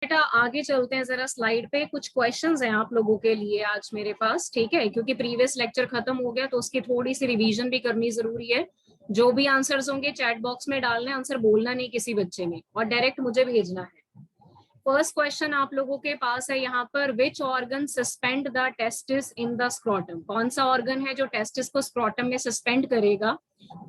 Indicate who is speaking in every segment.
Speaker 1: बेटा आगे चलते हैं जरा स्लाइड पे। कुछ क्वेश्चंस हैं आप लोगों के लिए आज मेरे पास, ठीक है, क्योंकि प्रीवियस लेक्चर खत्म हो गया तो उसकी थोड़ी सी रिवीजन भी करनी जरूरी है। जो भी आंसर्स होंगे चैट बॉक्स में डालने, आंसर बोलना नहीं किसी बच्चे ने और डायरेक्ट मुझे भेजना है। फर्स्ट क्वेश्चन आप लोगों के पास है यहाँ पर, which organ suspend the testis in the scrotum. कौन सा ऑर्गन है जो टेस्टिस को स्क्रॉटम में सस्पेंड करेगा?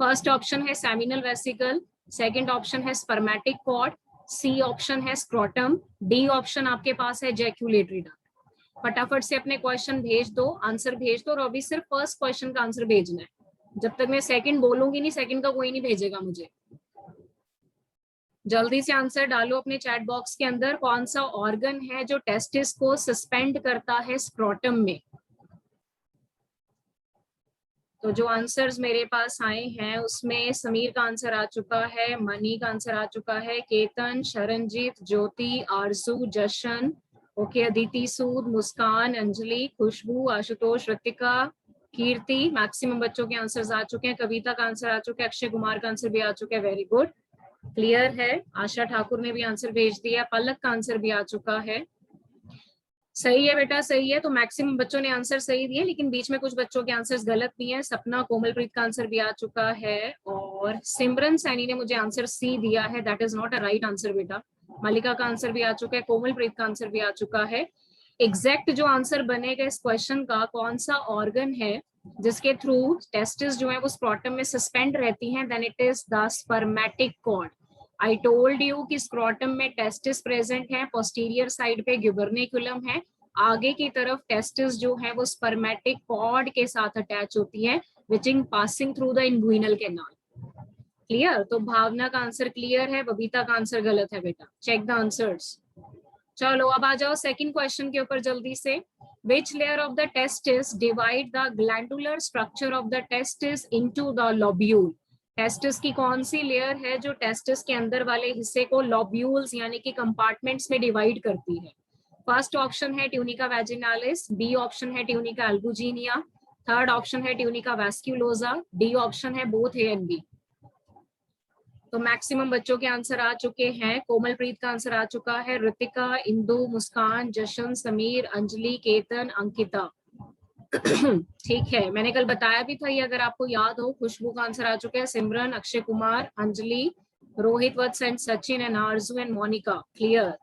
Speaker 1: फर्स्ट ऑप्शन है सेमिनल वेसिकल, सेकंड ऑप्शन है स्पर्मेटिक कॉर्ड, सी ऑप्शन है स्क्रॉटम, डी ऑप्शन आपके पास है जैक्यूलेटरी डक्ट। फटाफट से अपने क्वेश्चन भेज दो, आंसर भेज दो, और अभी सिर्फ फर्स्ट क्वेश्चन का आंसर भेजना है। जब तक मैं सेकंड बोलूंगी नहीं, सेकंड का कोई नहीं भेजेगा मुझे। जल्दी से आंसर डालो अपने चैट बॉक्स के अंदर। कौन सा ऑर्गन है जो टेस्टिस को सस्पेंड करता है स्क्रॉटम में? तो जो आंसर्स मेरे पास आए हैं उसमें समीर का आंसर आ चुका है, मनी का आंसर आ चुका है, केतन, शरणजीत, ज्योति, आरजू, जशन, ओके, अदिति सूद, मुस्कान, अंजलि, खुशबू, आशुतोष, ऋतिका, कीर्ति, मैक्सिमम बच्चों के आंसर्स आ चुके हैं। कविता का आंसर आ चुका है, अक्षय कुमार का आंसर भी आ चुका है, वेरी गुड, क्लियर है। आशा ठाकुर ने भी आंसर भेज दिया, पलक का आंसर भी आ चुका है। सही है बेटा, सही है। तो मैक्सिमम बच्चों ने आंसर सही दिए, लेकिन बीच में कुछ बच्चों के आंसर्स गलत भी हैं। सपना, कोमलप्रीत का आंसर भी आ चुका है, और सिमरन सैनी ने मुझे आंसर सी दिया है, that is not a right answer बेटा। मलिका का आंसर भी आ चुका है, कोमलप्रीत का आंसर भी आ चुका है। एग्जैक्ट जो आंसर बनेगा इस क्वेश्चन का, कौन सा ऑर्गन है जिसके थ्रू टेस्टिस जो है वो स्क्रॉटम में सस्पेंड रहती हैं, then it is the spermatic cord. I told you कि स्क्रॉटम में टेस्टिस प्रेजेंट है, पोस्टीरियर साइड पे ग्यूबर्निकुलम है, आगे की तरफ टेस्टिस जो है वो स्पर्मेटिक कॉर्ड के साथ अटैच होती है, which is passing through the inguinal canal. Clear? तो भावना का आंसर क्लियर है, बबीता का आंसर गलत है बेटा। Check the answers. चलो अब आ जाओ सेकंड क्वेश्चन के ऊपर जल्दी से। Which layer of the testis divide the glandular structure of the testis into the lobule? Testis की कौन सी लेयर है जो टेस्टिस के अंदर वाले हिस्से को लॉब्यूल्स यानी कि कंपार्टमेंट्स में डिवाइड करती है? फर्स्ट ऑप्शन है ट्यूनिका वैजिनालिस, बी ऑप्शन है ट्यूनिका एल्बुजिनिया, थर्ड ऑप्शन है ट्यूनिका वैस्क्यूलोसा, डी ऑप्शन है बोथ ए एंड बी। तो मैक्सिमम बच्चों के आंसर आ चुके हैं। कोमलप्रीत का आंसर आ चुका है, ऋतिका, इंदु, मुस्कान, जशन, समीर, अंजलि, केतन, अंकिता। ठीक है, मैंने कल बताया भी था ये, अगर आपको याद हो। खुशबू का आंसर आ चुका है, सिमरन, अक्षय कुमार, अंजलि, रोहित, वत्स and Sachin and Aarzoo and Monika. Clear?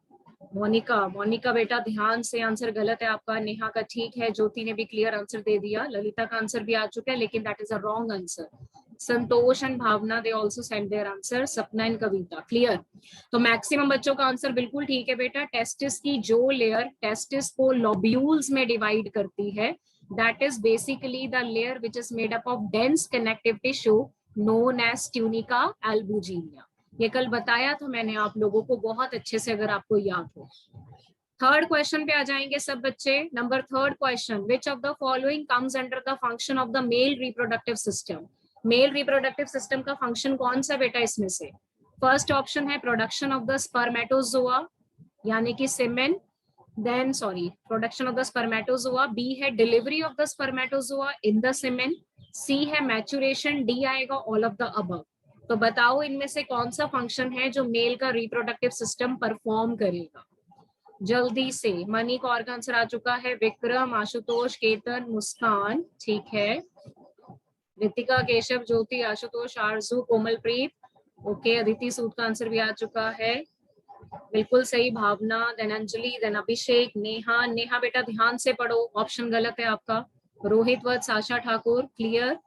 Speaker 1: Monika बेटा ध्यान से, आंसर गलत है आपका। नेहा का ठीक है, ज्योति ने भी क्लियर आंसर दे दिया, ललिता का आंसर भी आ चुका है, लेकिन that is a wrong answer. Santosh and Bhavna they also send their answer, Sapna and Kavita. Clear? तो मैक्सिमम बच्चों का आंसर बिल्कुल ठीक है बेटा। टेस्टिस की जो लेयर टेस्टिस को लॉब्यूल्स में डिवाइड करती है, that is basically the layer which is made up of dense connective tissue known as tunica albuginea. ये कल बताया था मैंने आप लोगों को बहुत अच्छे से, अगर आपको याद हो। थर्ड क्वेश्चन पे आ जाएंगे सब बच्चे। Number third question, which of the following comes under the function of the male reproductive system? Male reproductive system का फंक्शन कौन सा बेटा इसमें से? फर्स्ट ऑप्शन है प्रोडक्शन ऑफ द स्पर्मेटोजोआ यानी कि semen, then production of the spermatozoa, B है delivery of the spermatozoa in the semen, C है मैचुरेशन, डी आएगा ऑल ऑफ द अबव। तो बताओ इनमें से कौन सा फंक्शन है जो मेल का रिप्रोडक्टिव सिस्टम परफॉर्म करेगा? जल्दी से। मनी कौर का आंसर आ चुका है, विक्रम, आशुतोष, केतन, मुस्कान, ठीक है, ऋतिका, केशव, ज्योति, आशुतोष, आरजू, कोमलप्रीत, ओके, अदिति सूद का आंसर भी आ चुका है, बिल्कुल सही, भावना, देन अंजलि, देन अभिषेक, नेहा। नेहा बेटा ध्यान से पढ़ो, ऑप्शन गलत है आपका। रोहित, वत्स, आशा ठाकुर, क्लियर?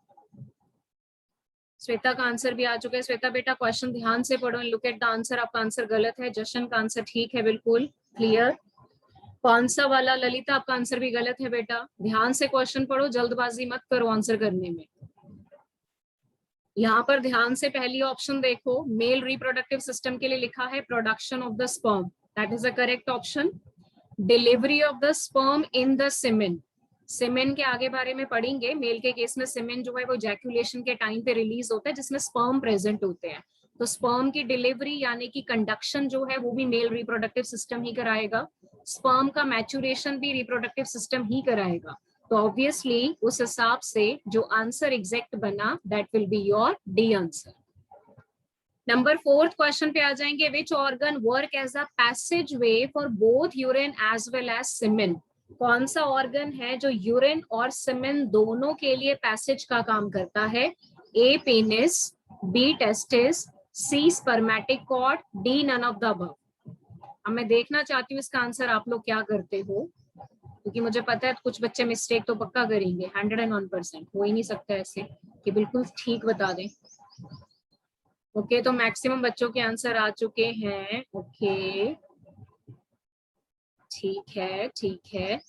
Speaker 1: श्वेता का आंसर भी आ चुका है। श्वेता बेटा क्वेश्चन ध्यान से पढ़ो, लुक एट द आंसर। आपका आंसर गलत है। जशन का आंसर ठीक है, बिल्कुल क्लियर। कौन सा वाला? ललिता आपका आंसर भी गलत है बेटा। ध्यान से क्वेश्चन पढ़ो, जल्दबाजी मत करो आंसर करने में। यहाँ पर ध्यान से पहली ऑप्शन देखो, मेल रिप्रोडक्टिव सिस्टम के लिए लिखा है production of the sperm, that is the correct option. Delivery of the sperm in the semen, semen के आगे बारे में पढ़ेंगे। मेल के केस में सीमेन जो है वो जैक्यूलेशन के टाइम पे रिलीज होता है, जिसमें स्पर्म प्रेजेंट होते हैं। तो स्पर्म की डिलीवरी यानी कि कंडक्शन जो है वो भी मेल रिप्रोडक्टिव सिस्टम ही कराएगा। स्पर्म का मैचुरेशन भी रिप्रोडक्टिव सिस्टम ही कराएगा। तो ऑब्वियसली उस हिसाब से जो आंसर एग्जैक्ट बना, that will be your D answer. Number 4 question पे आ जाएंगे, which organ work as a passage way for both urine as well as semen. कौन सा ऑर्गन है जो यूरिन और सीमेन दोनों के लिए पैसेज का काम करता है? A penis, B testis, C spermatic cord, D none of the above. अब मैं देखना चाहती हूँ इसका आंसर आप लोग क्या करते हो, क्योंकि मुझे पता है कुछ बच्चे मिस्टेक तो पक्का करेंगे। 101% हो ही नहीं सकता ऐसे कि बिल्कुल ठीक बता दें। ओके, तो मैक्सिमम बच्चों के आंसर आ चुके हैं। ओके, ठीक है ठीक है।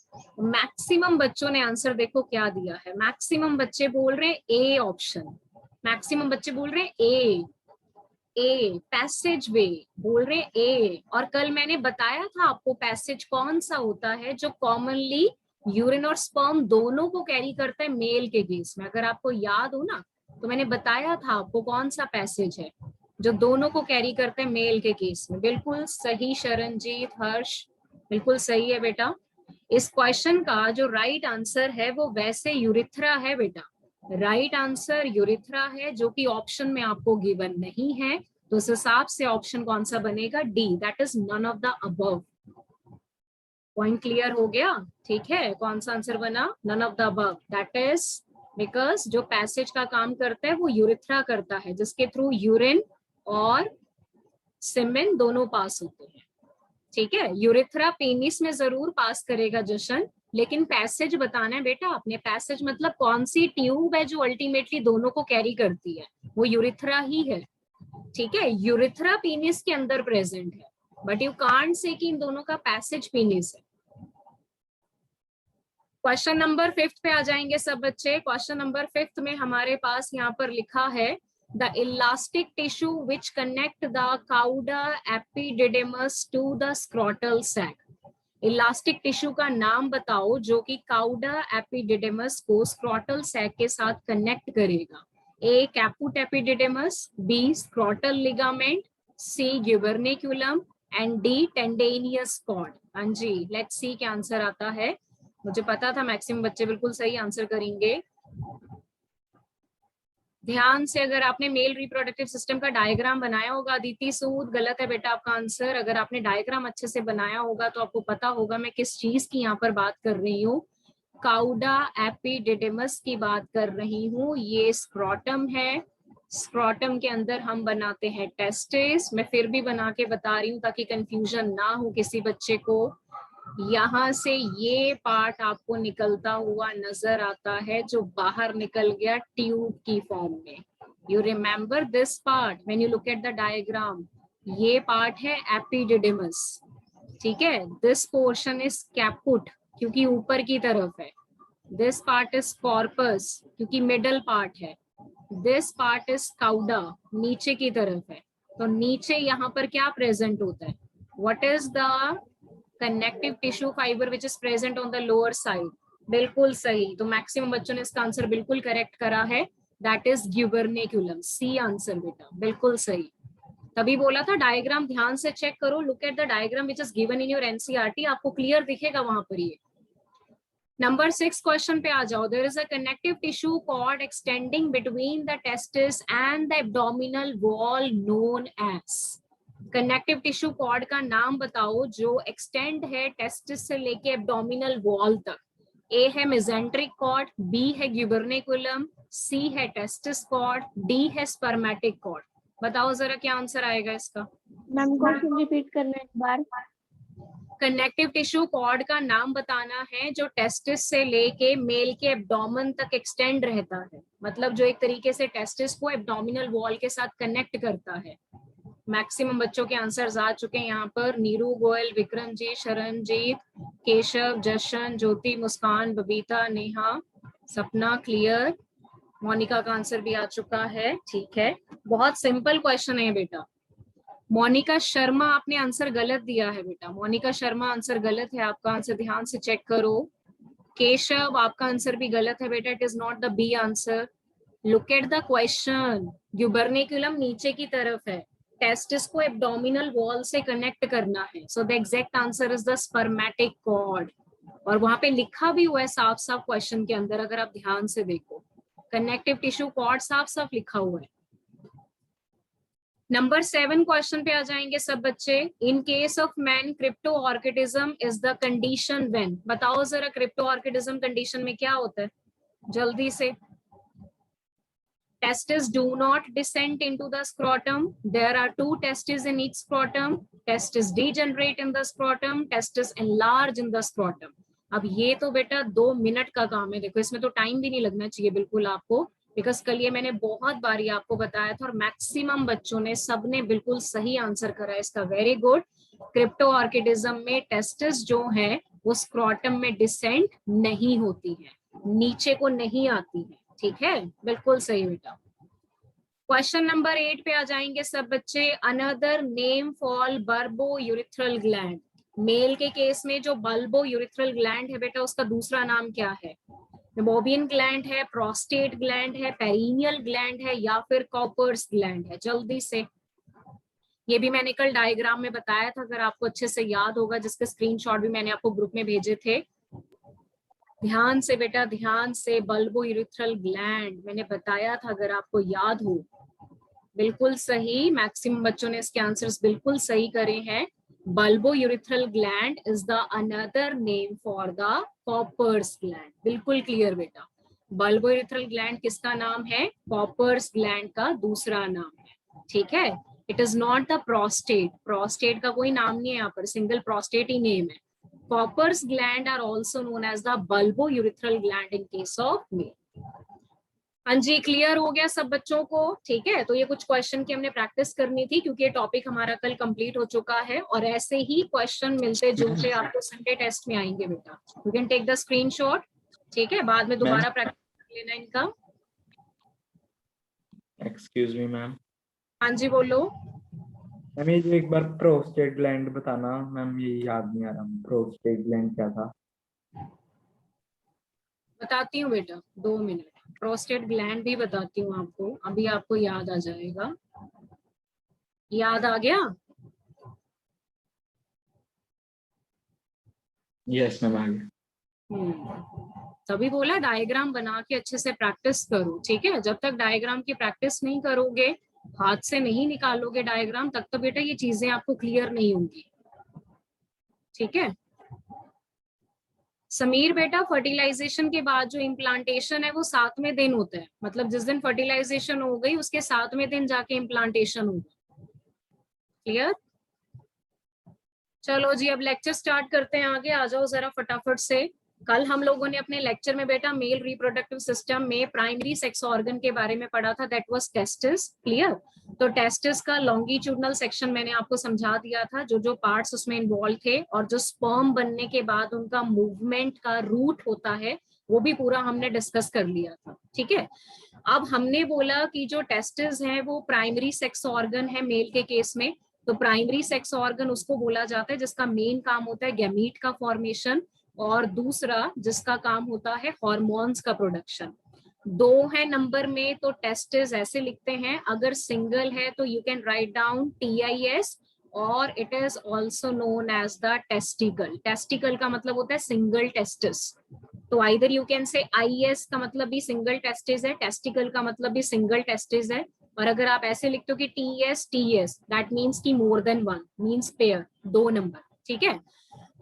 Speaker 1: मैक्सिमम बच्चों ने आंसर देखो क्या दिया है। मैक्सिमम बच्चे बोल रहे हैं ए ऑप्शन। मैक्सिमम बच्चे बोल रहे हैं ए पैसेज वे, बोल रहे हैं ए। और कल मैंने बताया था आपको पैसेज कौन सा होता है जो कॉमनली यूरिन और स्पर्म दोनों को कैरी करता है मेल के केस में। अगर आपको याद हो ना, तो मैंने बताया था आपको कौन सा पैसेज है जो दोनों को कैरी करते हैं मेल के केस में। बिल्कुल सही शरणजीत, हर्ष, बिल्कुल सही है बेटा। इस क्वेश्चन का जो राइट आंसर है वो वैसे यूरिथ्रा है बेटा। राइट आंसर यूरिथ्रा है, जो कि ऑप्शन में आपको गिवन नहीं है। तो उस हिसाब से ऑप्शन कौन सा बनेगा? D, that is none of the above. Point clear हो गया? ठीक है, कौन सा आंसर बना? None of the above. That is because जो पैसेज का काम करता है वो यूरिथ्रा करता है, जिसके थ्रू यूरिन और सीमेन दोनों पास होते हैं। ठीक है, यूरिथ्रा पेनिस में जरूर पास करेगा जशन, लेकिन पैसेज बताना है बेटा आपने। पैसेज मतलब कौन सी ट्यूब है जो अल्टीमेटली दोनों को कैरी करती है, वो यूरिथ्रा ही है। ठीक है, यूरिथ्रा पेनिस के अंदर प्रेजेंट है, बट यू कांट से कि इन दोनों का पैसेज पेनिस है। क्वेश्चन नंबर 5 पे आ जाएंगे सब बच्चे। क्वेश्चन नंबर 5 में हमारे पास यहाँ पर लिखा है the elastic tissue which connect the cauda epididymis to the scrotal sac. Elastic tissue का नाम बताओ जो कि काउडा एपिडिडेमस को स्क्रॉटल सैक के साथ कनेक्ट करेगा। A caput epididymis, B scrotal ligament, C gubernaculum and D tendinous cord. हाँ जी, लेट्स सी क्या आंसर आता है। मुझे पता था मैक्सिमम बच्चे बिल्कुल सही आंसर करेंगे। ध्यान से, अगर आपने मेल रिप्रोडक्टिव सिस्टम का डायग्राम बनाया होगा, अदिति सूद, गलत है बेटा आपका आंसर। अगर आपने डायग्राम अच्छे से बनाया होगा तो आपको पता होगा मैं किस चीज की यहाँ पर बात कर रही हूँ। काउडा एपिडिडेमस की बात कर रही हूँ। ये स्क्रॉटम है, स्क्रॉटम के अंदर हम बनाते हैं टेस्टिस। मैं फिर भी बना के बता रही हूँ ताकि कंफ्यूजन ना हो किसी बच्चे को। यहाँ से ये पार्ट आपको निकलता हुआ नजर आता है जो बाहर निकल गया ट्यूब की फॉर्म में। You remember this part when you look at the diagram. ये पार्ट है एपिडिडिमस। ठीक है, दिस पोर्शन इज कैपुट क्योंकि ऊपर की तरफ है। दिस पार्ट इज कॉर्पस क्योंकि मिडल पार्ट है। दिस पार्ट इज काउडा, नीचे की तरफ है। तो नीचे यहाँ पर क्या प्रेजेंट होता है? What is the connective tissue fibre which is present on the lower side? बिल्कुल सही। तो मैक्सिमम बच्चों ने इसका आंसर बिल्कुल करेक्ट करा है, दैट इज ग्यूबर्निकुलम। सी आंसर बेटा, बिल्कुल सही। तभी बोला था डायग्राम ध्यान से चेक करो। Look at the diagram which is given in your NCERT, आपको क्लियर दिखेगा वहां पर। ये नंबर 6 क्वेश्चन पे आ जाओ। There is a connective tissue cord extending between the testis and the abdominal wall known as. Connective tissue cord का नाम बताओ जो एक्सटेंड है टेस्टिस से लेके एब्डोमिनल वॉल तक। ए है मेसेंट्रिक कॉर्ड, बी है ग्यूबर्निकुलम, सी है टेस्टिस कॉर्ड, डी है स्पर्मेटिक कॉर्ड। बताओ जरा क्या आंसर आएगा इसका।
Speaker 2: मैम क्वेश्चन रिपीट करना एक बार।
Speaker 1: कनेक्टिव टिश्यू कॉर्ड का नाम बताना है जो टेस्टिस से लेके मेल के एब्डोमेन तक एक्सटेंड रहता है, मतलब जो एक तरीके से टेस्टिस को एब्डोमिनल वॉल के साथ कनेक्ट करता है। मैक्सिमम बच्चों के आंसर्स आ चुके हैं यहाँ पर। नीरू, गोयल, विक्रमजीत, शरणजीत, केशव, जशन, ज्योति, मुस्कान, बबीता, नेहा, सपना, क्लियर। मोनिका का आंसर भी आ चुका है। ठीक है, बहुत सिंपल क्वेश्चन है बेटा। मोनिका शर्मा, आपने आंसर गलत दिया है बेटा। मोनिका शर्मा आंसर गलत है, आपका आंसर ध्यान से चेक करो। केशव, आपका आंसर भी गलत है बेटा, it is not the B answer. Look at the question. Gubernaculum नीचे की तरफ है, टेस्टिस को एब्डोमिनल वॉल से कनेक्ट करना है, so the exact answer is the spermatic cord. और वहां पे लिखा भी हुआ है साफ साफ क्वेश्चन के अंदर, अगर आप ध्यान से देखो कनेक्टिव टिश्यू कॉर्ड साफ साफ लिखा हुआ है। नंबर 7 क्वेश्चन पे आ जाएंगे सब बच्चे। In case of man cryptorchidism is the condition when. बताओ जरा क्रिप्टो ऑर्किडिज्म कंडीशन में क्या होता है, जल्दी से। Testes do not descend into the scrotum. There are two testes in each scrotum. Testes degenerate in the scrotum. Testes enlarge in the scrotum. अब ये तो बेटा 2 मिनट का काम है, देखो इसमें तो टाइम भी नहीं लगना चाहिए बिल्कुल आपको, बिकॉज कल ये मैंने बहुत बार ये आपको बताया था और मैक्सिमम बच्चों ने सबने बिल्कुल सही आंसर करा इसका, वेरी गुड। क्रिप्टो ऑर्किडिज्म में टेस्टिस जो है वो स्क्रोटम में डिसेंट नहीं होती है, नीचे को नहीं आती है, ठीक है, बिल्कुल सही बेटा। क्वेश्चन नंबर 8 पे आ जाएंगे सब बच्चे। Another name for bulbo urethral gland. Male के केस में जो बल्बो यूरिथ्रल ग्लैंड है बेटा उसका दूसरा नाम क्या है? मोबियन ग्लैंड है, प्रोस्टेट ग्लैंड है, पेरिनियल ग्लैंड है, या फिर कॉपर्स ग्लैंड है? जल्दी से। ये भी मैंने कल डायग्राम में बताया था, अगर आपको अच्छे से याद होगा, जिसके स्क्रीनशॉट भी मैंने आपको ग्रुप में भेजे थे। ध्यान से बेटा, ध्यान से। बल्बो यूरिथ्रल ग्लैंड मैंने बताया था, अगर आपको याद हो। बिल्कुल सही, मैक्सिमम बच्चों ने इसके आंसर्स बिल्कुल सही करे हैं। Bulbo urethral gland is the another name for the Cowper's gland. बिल्कुल क्लियर बेटा, बल्बो यूरिथ्रल ग्लैंड किसका नाम है? कॉपर्स ग्लैंड का दूसरा नाम है, ठीक है। It is not the prostate, prostate का कोई नाम नहीं है यहाँ पर, सिंगल प्रोस्टेट ही नेम है। Copper's gland are also known as the bulbourethral gland in case of male. हाँ जी, क्लियर हो गया सब बच्चों को? ठीक है, तो ये कुछ क्वेश्चन की हमने प्रैक्टिस करनी थी क्योंकि ये टॉपिक हमारा कल कंप्लीट हो चुका है, और ऐसे ही क्वेश्चन मिलते जुलते आपको संडे टेस्ट में आएंगे बेटा। You can take the screenshot, ठीक है, बाद में दोबारा प्रैक्टिस कर लेना इनका।
Speaker 3: Excuse me ma'am.
Speaker 1: हाँ जी बोलो।
Speaker 3: मैम ये जो एक बार प्रोस्टेट ग्लैंड बताना मैम, ये याद नहीं आ रहा, प्रोस्टेट ग्लैंड क्या था?
Speaker 1: बताती हूँ बेटा, 2 मिनट। प्रोस्टेट ग्लैंड भी बताती हूँ आपको, अभी आपको याद आ जाएगा। याद आ गया?
Speaker 3: यस मैम, आ गया।
Speaker 1: तभी बोला डायग्राम बना के अच्छे से प्रैक्टिस करो, ठीक है। जब तक डायग्राम की प्रैक्टिस नहीं करोगे, हाथ से नहीं निकालोगे डायग्राम, तब तक बेटा ये चीजें आपको क्लियर नहीं होंगी, ठीक है। समीर बेटा, फर्टिलाइजेशन के बाद जो इम्प्लांटेशन है वो 7वें दिन होता है, मतलब जिस दिन फर्टिलाइजेशन हो गई उसके 7वें दिन जाके इम्प्लांटेशन होगा, क्लियर। चलो जी, अब लेक्चर स्टार्ट करते हैं, आगे आ जाओ जरा फटाफट से। कल हम लोगों ने अपने लेक्चर में बेटा मेल रिप्रोडक्टिव सिस्टम में प्राइमरी सेक्स ऑर्गन के बारे में पढ़ा था, दैट वाज टेस्टिस, क्लियर। तो टेस्टिस का लॉन्गिट्यूडनल सेक्शन मैंने आपको समझा दिया था, जो जो पार्ट्स उसमें इन्वॉल्व थे, और जो स्पर्म बनने के बाद उनका मूवमेंट का रूट होता है वो भी पूरा हमने डिस्कस कर लिया था, ठीक है। अब हमने बोला कि जो टेस्टिस है वो प्राइमरी सेक्स ऑर्गन है मेल के केस में। तो प्राइमरी सेक्स ऑर्गन उसको बोला जाता है जिसका मेन काम होता है गैमीट का फॉर्मेशन, और दूसरा जिसका काम होता है हार्मोन्स का प्रोडक्शन। 2 है नंबर में, तो टेस्टिस ऐसे लिखते हैं, अगर सिंगल है तो you can write down TIS, और it is also known as the testicle. Testicle का मतलब होता है सिंगल टेस्टिस, तो either you can say IS का मतलब भी सिंगल टेस्टिस है, टेस्टिकल का मतलब भी सिंगल टेस्टिस है। और अगर आप ऐसे लिखते हो कि TS दैट मीन्स की more than 1, means pair, 2 number, ठीक है।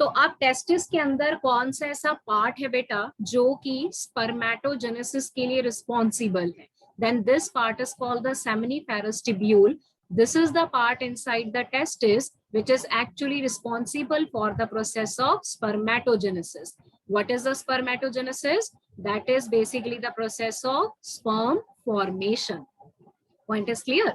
Speaker 1: तो अब टेस्टिस के अंदर कौन सा ऐसा पार्ट है बेटा जो कि स्पर्मेटोजेनेसिस के लिए रिस्पॉन्सिबल है? Then this part is called the seminiferous tubule. This is the part inside the testis which is actually responsible for the process of spermatogenesis. What is the spermatogenesis? That is basically the process of sperm formation. Point is clear?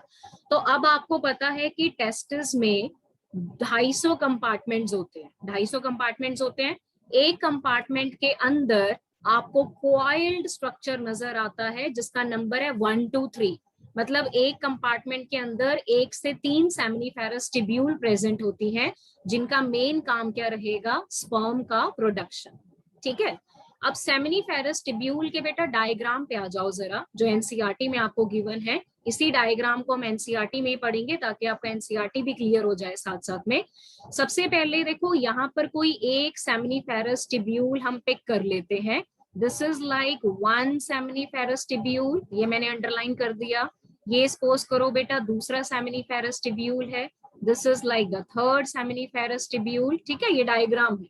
Speaker 1: तो अब आपको पता है कि testis में 250 compartments होते हैं, 250 compartments होते हैं। एक कंपार्टमेंट के अंदर आपको कॉइल्ड स्ट्रक्चर नजर आता है जिसका नंबर है 1 2 3, मतलब एक कंपार्टमेंट के अंदर 1 से 3 सेमिनिफेरस ट्यूब्यूल प्रेजेंट होती हैं, जिनका मेन काम क्या रहेगा? स्पर्म का प्रोडक्शन, ठीक है। अब सेमिनिफेरस ट्यूब्यूल के बेटा डायग्राम पे आ जाओ जरा, जो एनसीईआरटी में आपको गिवन है। इसी डायग्राम को हम एनसीईआरटी में ही पढ़ेंगे ताकि आपका एनसीईआरटी भी क्लियर हो जाए साथ साथ में। सबसे पहले देखो, यहाँ पर कोई एक सेमिनिफेरस ट्यूब्यूल हम पिक कर लेते हैं। This is like 1 seminiferous tubule, ये मैंने अंडरलाइन कर दिया। ये सपोज करो बेटा दूसरा सेमिनिफेरस टिब्यूल है, this is like the third seminiferous tubule, ठीक है, ये डायग्राम है।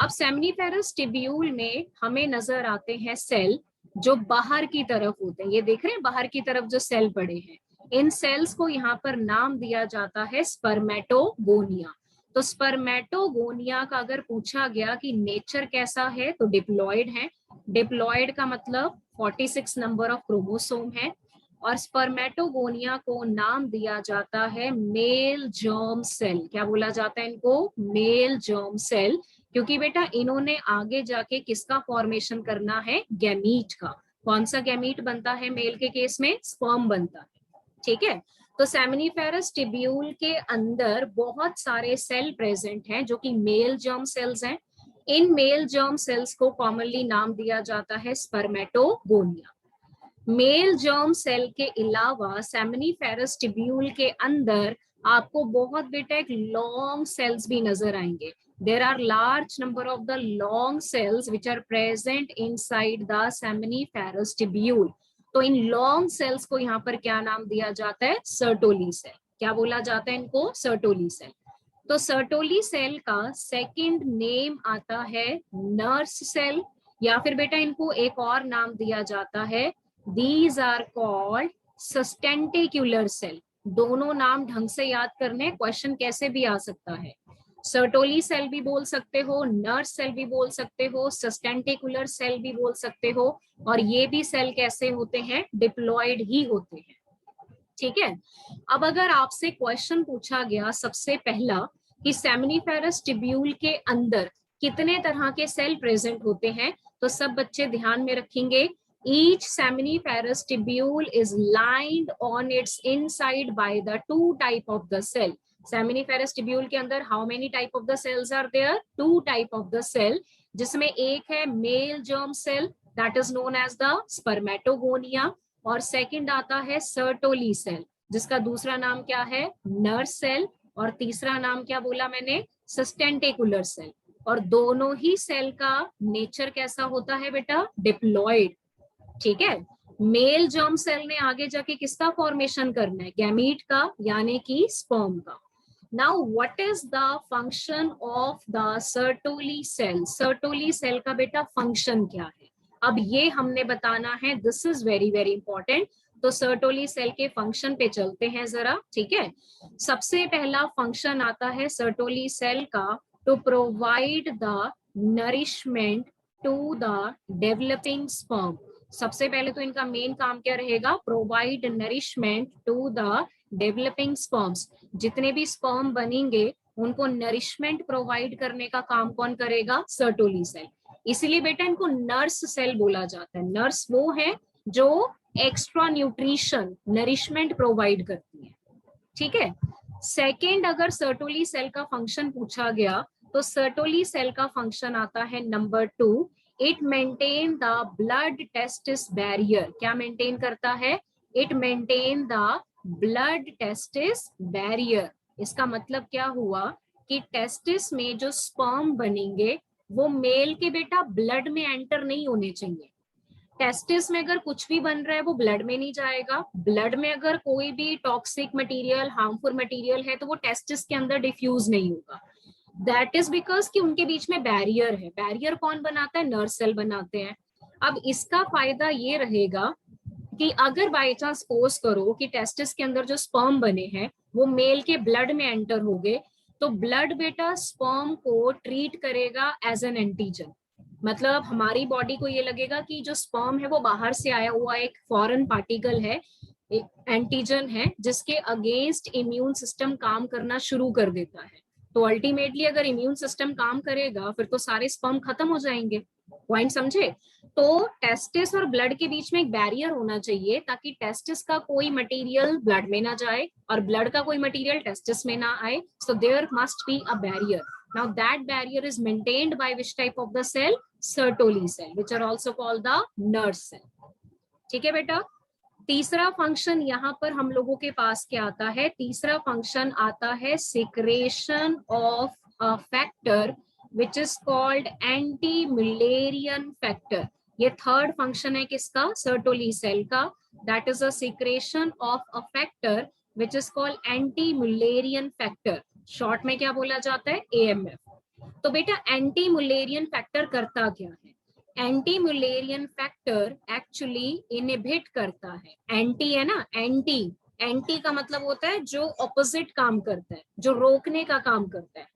Speaker 1: अब सेमिनिफेरस टिब्यूल में हमें नजर आते हैं सेल जो बाहर की तरफ होते हैं, ये देख रहे हैं बाहर की तरफ जो सेल पड़े हैं, इन सेल्स को यहाँ पर नाम दिया जाता है स्पर्मेटोगोनिया। तो स्पर्मेटोगोनिया का अगर पूछा गया कि नेचर कैसा है तो डिप्लॉयड है। डिप्लॉयड का मतलब 46 नंबर ऑफ क्रोमोसोम है, और स्पर्मेटोगोनिया को नाम दिया जाता है मेल जर्म सेल। क्या बोला जाता है इनको? मेल जर्म सेल, क्योंकि बेटा इन्होंने आगे जाके किसका फॉर्मेशन करना है? गैमीट का। कौन सा गैमीट बनता है मेल के केस में? स्पर्म बनता है, ठीक है। तो सेमिनिफेरस टिब्यूल के अंदर बहुत सारे सेल प्रेजेंट हैं जो कि मेल जर्म सेल्स हैं। इन मेल जर्म सेल्स को कॉमनली नाम दिया जाता है स्पर्मेटोगोनिया। मेल जर्म सेल के अलावा सेमिनिफेरस टिब्यूल के अंदर आपको बहुत बेटा एक लॉन्ग सेल्स भी नजर आएंगे। There are large number of the long cells which are present inside the seminiferous tubule. तो इन लॉन्ग सेल्स को यहाँ पर क्या नाम दिया जाता है? Sertoli cell. क्या बोला जाता है इनको? Sertoli cell. तो सर्टोली सेल का सेकंड नेम आता है नर्स सेल, या फिर बेटा इनको एक और नाम दिया जाता है, these are called sustentacular cell। दोनों नाम ढंग से याद करने, क्वेश्चन कैसे भी आ सकता है। सर्टोली सेल भी बोल सकते हो, नर्स सेल भी बोल सकते हो, सस्टेंटिकुलर सेल भी बोल सकते हो, और ये भी सेल कैसे होते हैं? डिप्लॉयड ही होते हैं, ठीक है। अब अगर आपसे क्वेश्चन पूछा गया सबसे पहला कि सेमिनिफेरस टिब्यूल के अंदर कितने तरह के सेल प्रेजेंट होते हैं, तो सब बच्चे ध्यान में रखेंगे, each seminiferous tubule is lined on its inside by the two type of the cell। Seminiferous tubule के अंदर how many type of the cells are there? Two type of the cell, जिसमें एक है male germ cell that is known as the spermatogonia, और second आता है Sertoli cell जिसका दूसरा नाम क्या है? नर्स सेल, और तीसरा नाम क्या बोला मैंने? सस्टेंटिकुलर सेल। और दोनों ही सेल का नेचर कैसा होता है बेटा? डिप्लॉयड, ठीक है। मेल जर्म सेल ने आगे जाके किसका फॉर्मेशन करना है? गैमीट का, यानी कि स्पर्म का। Now what is the function of the Sertoli cell? Sertoli cell का बेटा फंक्शन क्या है? अब ये हमने बताना है, this is very very important. तो सर्टोली सेल के फंक्शन पे चलते हैं जरा, ठीक है। सबसे पहला फंक्शन आता है सर्टोली सेल का, to provide the nourishment to the developing sperm. सबसे पहले तो इनका मेन काम क्या रहेगा? Provide nourishment to the developing sperms. जितने भी स्पर्म बनेंगे उनको नरिशमेंट प्रोवाइड करने का काम कौन करेगा? Sertoli cell. इसीलिए बेटा इनको नर्स सेल बोला जाता है। नर्स वो है जो एक्स्ट्रा न्यूट्रिशन, नरिशमेंट प्रोवाइड करती है, ठीक है। सेकेंड, अगर सर्टोली सेल का फंक्शन पूछा गया तो सर्टोली सेल का फंक्शन आता है number 2, it maintain the blood testis barrier. क्या मेंटेन करता है? It maintain the blood testis barrier. इसका मतलब क्या हुआ कि टेस्टिस में जो स्पर्म बनेंगे वो मेल के बेटा ब्लड में एंटर नहीं होने चाहिए। टेस्टिस में अगर कुछ भी बन रहा है वो ब्लड में नहीं जाएगा। ब्लड में अगर कोई भी टॉक्सिक मटेरियल, हार्मफुल मटेरियल है तो वो टेस्टिस के अंदर डिफ्यूज नहीं होगा। दैट इज बिकॉज कि उनके बीच में बैरियर है। बैरियर कौन बनाता है? नर्व सेल बनाते हैं। अब इसका फायदा ये रहेगा कि अगर बाई चांस सपोज करो कि टेस्टिस के अंदर जो स्पर्म बने हैं वो मेल के ब्लड में एंटर हो गए, तो ब्लड बेटा स्पर्म को ट्रीट करेगा एज एन एंटीजन। मतलब हमारी बॉडी को ये लगेगा कि जो स्पर्म है वो बाहर से आया हुआ एक फॉरेन पार्टिकल है, एक एंटीजन है, जिसके अगेंस्ट इम्यून सिस्टम काम करना शुरू कर देता है। तो अल्टीमेटली अगर इम्यून सिस्टम काम करेगा फिर तो सारे स्पर्म खत्म हो जाएंगे। पॉइंट समझे? तो टेस्टिस और ब्लड के बीच में एक बैरियर होना चाहिए ताकि टेस्टिस का कोई मटेरियल ब्लड में ना जाए और ब्लड का कोई मटेरियल टेस्टिस में ना आए। So there must be a barrier. Now that barrier is maintained by which type of the cell? Sertoli cell, which are also called the nerve cell. ठीक है बेटा। तीसरा फंक्शन यहाँ पर हम लोगों के पास क्या आता है? तीसरा फंक्शन आता है secretion of a factor which is called anti Mullerian factor. ये थर्ड फंक्शन है किसका? सर्टोली सेल का। that is a secretion of a factor which is called anti-Mullerian factor. Short में क्या बोला जाता है, AMF। तो बेटा एंटी मुलेरियन फैक्टर करता क्या है? Anti Mullerian factor actually inhibit करता है। एंटी है ना, एंटी, एंटी का मतलब होता है जो ऑपोजिट काम करता है, जो रोकने का काम करता है।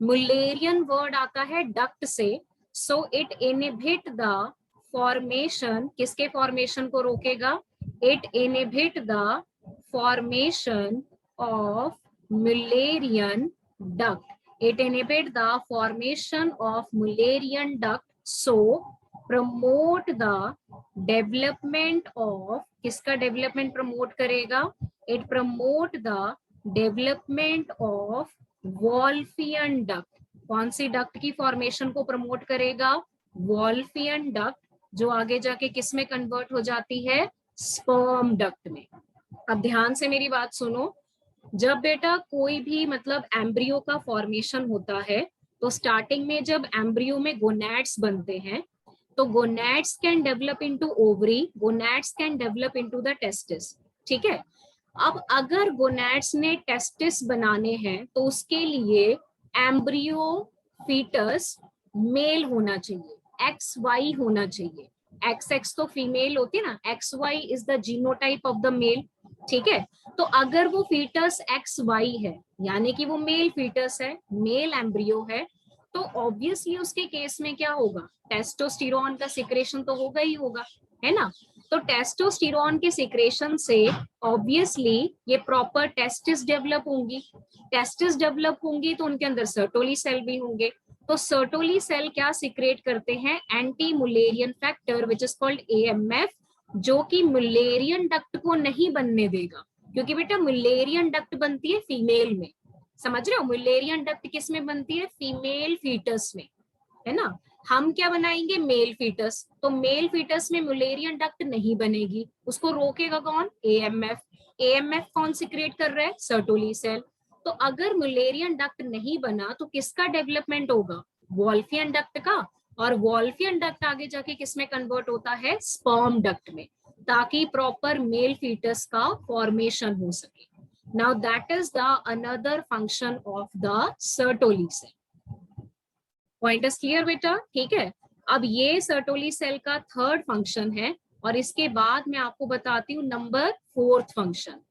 Speaker 1: मुलेरियन वर्ड आता है डक्ट से, so it inhibit the formation, किसके फॉर्मेशन को रोकेगा? It inhibit the formation of Mullerian duct. It inhibit the formation of Mullerian duct, so promote the development of, किसका development promote करेगा? It promote the development of Wolffian duct. कौन सी duct की formation को promote करेगा? Wolffian duct, जो आगे जाके किस में convert हो जाती है? Sperm duct में। अब ध्यान से मेरी बात सुनो, जब बेटा कोई भी मतलब एम्ब्रियो का फॉर्मेशन होता है तो स्टार्टिंग में जब एम्ब्रियो में गोनैड्स बनते हैं तो gonads can develop into ovary, gonads can develop into the testis. ठीक है, अब अगर गोनैड्स ने टेस्टिस बनाने हैं तो उसके लिए एम्ब्रियो फीटस मेल होना चाहिए, XY होना चाहिए। XX तो फीमेल होती है ना, XY is the genotype of the male. ठीक है, तो अगर वो फीटस XY है यानी कि वो मेल फीटस है, मेल एम्ब्रियो है, तो ऑब्वियसली उसके केस में क्या होगा? टेस्टोस्टेरोन का सिक्रेशन तो होगा ही होगा, है ना। तो टेस्टोस्टेरोन के सिक्रेशन से ऑब्वियसली ये प्रॉपर टेस्टिस डेवलप होंगी, टेस्टिस डेवलप होंगी तो उनके अंदर सर्टोली सेल भी होंगे। तो सर्टोली सेल क्या सिक्रेट करते हैं? Anti Mullerian factor which is called AMF, जो कि मुलेरियन डक्ट को नहीं बनने देगा, क्योंकि बेटा मुलेरियन डक्ट बनती है फीमेल में, समझ रहे हो? मुलेरियन डक्ट किस में बनती है? फीमेल फीटस में, है ना। हम क्या बनाएंगे? Male foetus. तो मेल फीटस में मुलेरियन डक्ट नहीं बनेगी, उसको रोकेगा कौन? AMF। AMF कौन सिक्रेट कर रहा है? Sertoli cell. तो अगर मुलेरियन डक्ट नहीं बना तो किसका डेवलपमेंट होगा? वॉल्फियन डक्ट का, और वॉल्फियन डक्ट आगे जाके किस में कन्वर्ट होता है? स्पर्म डक्ट में, ताकि प्रॉपर मेल फीटस का फॉर्मेशन हो सके। Now that is the another function of the Sertoli cell. Point is clear बेटा? ठीक है, अब ये सर्टोली सेल का थर्ड फंक्शन है और इसके बाद मैं आपको बताती हूँ number 4th function.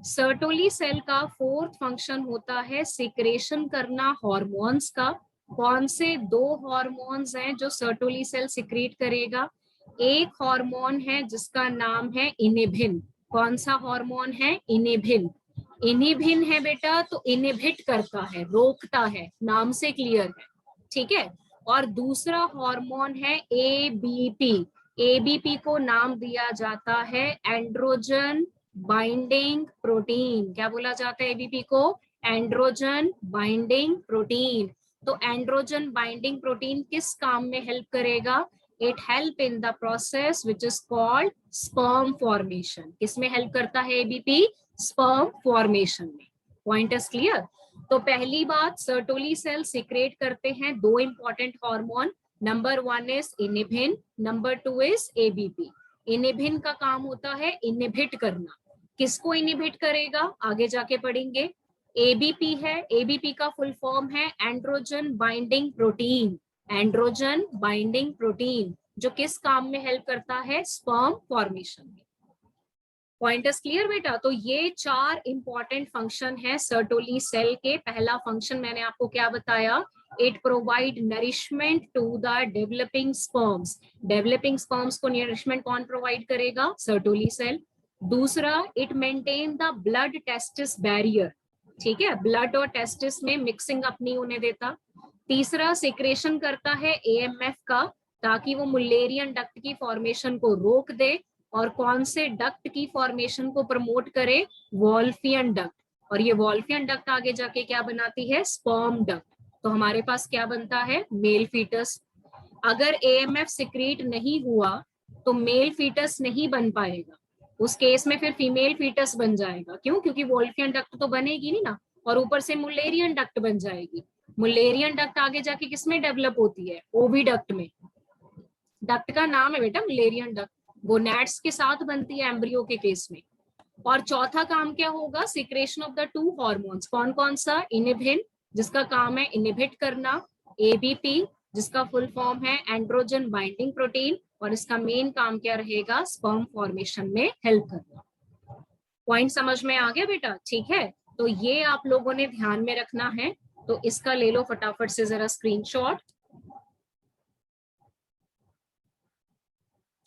Speaker 1: Sertoli cell का 4th फंक्शन होता है सिक्रेशन करना हॉर्मोन्स का। कौन से 2 हॉर्मोन्स हैं जो सर्टोली सेल सिक्रेट करेगा? एक हार्मोन है जिसका नाम है इनिबिन। कौन सा हार्मोन है? इनिबिन। इनिबिन है बेटा, तो इनिबिट करता है, रोकता है, नाम से क्लियर है। ठीक है, और दूसरा हार्मोन है ABP। ABP को नाम दिया जाता है एंड्रोजन बाइंडिंग प्रोटीन। क्या बोला जाता है ABP को? Androgen binding protein. तो एंड्रोजन बाइंडिंग प्रोटीन किस काम में हेल्प करेगा? It help in the process which is called sperm formation. किसमें हेल्प करता है ABP? स्पर्म फॉर्मेशन में। Point is clear? तो पहली बात, सर्टोली सेल सिक्रेट करते हैं 2 important hormone. Number 1 is inhibin, number 2 is ABP। Inhibin का काम होता है इनिबिट करना। किसको इनिबिट करेगा? आगे जाके पढ़ेंगे। ABP है, ABP का फुल फॉर्म है androgen binding protein. Androgen binding protein जो किस काम में हेल्प करता है? स्पर्म फॉर्मेशन में। पॉइंट इज क्लियर बेटा? तो ये 4 इंपॉर्टेंट फंक्शन है सर्टोली सेल के। पहला फंक्शन मैंने आपको क्या बताया? It provide nourishment to the developing sperms. Developing sperms को नरिशमेंट कौन प्रोवाइड करेगा? Sertoli cell. दूसरा, it maintain the blood testis barrier. ठीक है, ब्लड और टेस्टिस में मिक्सिंग अप नहीं होने देता। तीसरा, सिक्रेशन करता है AMF का, ताकि वो मुलेरियन डक्ट की फॉर्मेशन को रोक दे। और कौन से डक्ट की फॉर्मेशन को प्रमोट करे? Wolffian duct. और ये वॉल्फियन डक्ट आगे जाके क्या बनाती है? Sperm duct. तो हमारे पास क्या बनता है? Male foetus. अगर AMF सिक्रीट नहीं हुआ तो मेल फीटस नहीं बन पाएगा, उस केस में फिर फीमेल फीटस बन जाएगा। क्यों? क्योंकि वॉल्फियन डक्ट तो बनेगी नहीं ना, और ऊपर से मुलेरियन डक्ट बन जाएगी। मुलेरियन डक्ट आगे जाके किसमें डेवलप होती है? ओविडक्ट में। डक्ट का नाम है बेटा मुलेरियन डक्ट। गोनैड्स के साथ बनती है एम्ब्रियो के केस में। और चौथा काम क्या होगा, सिक्रेशन ऑफ द 2 हॉर्मोन्स। कौन कौन सा, इनिबिन जिसका काम है इनिबिट करना, एबीपी जिसका फुल फॉर्म है एंड्रोजन बाइंडिंग प्रोटीन, और इसका मेन काम क्या रहेगा, स्पर्म फॉर्मेशन में हेल्प करना। पॉइंट समझ में आ गया बेटा? ठीक है, तो ये आप लोगों ने ध्यान में रखना है। तो इसका ले लो फटाफट से जरा स्क्रीनशॉट।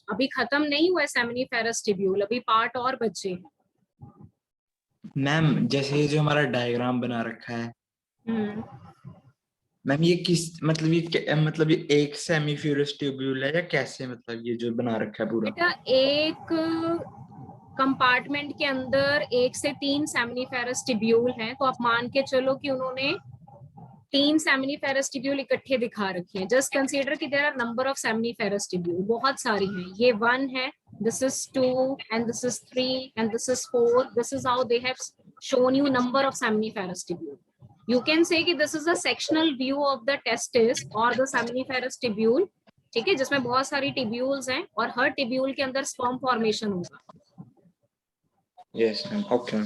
Speaker 1: अभी खत्म नहीं हुआ सेमिनिफेरस टिब्यूल, अभी पार्ट और बचे हैं।
Speaker 4: मैम जैसे ये जो हमारा डायग्राम बना रखा है मैम, ये किस मतलब मतलब ये एक सेमीफ्यूरस ट्यूब्यूल है या कैसे, मतलब ये जो बना रखा है पूरा?
Speaker 1: बेटा एक कंपार्टमेंट के अंदर 1 से 3 सेमिनिफेरस टिब्यूल हैं, तो आप मान के चलो कि उन्होंने 3 सेमिनिफेरस टिब्यूल इकट्ठे दिखा रखे हैं। जस्ट कंसीडर कि there are number of seminiferous tubule, बहुत सारी हैं। ये 1 है, this is 2 and this is 3 and this is 4. This is how they have shown you number of seminiferous tubule. You can say कि this is a sectional view of the testis or the seminiferous tubule, ठीक है, जिसमें बहुत सारी tubules हैं और हर tubule के अंदर स्पर्म फॉर्मेशन होगा।
Speaker 4: Yes ma'am, okay.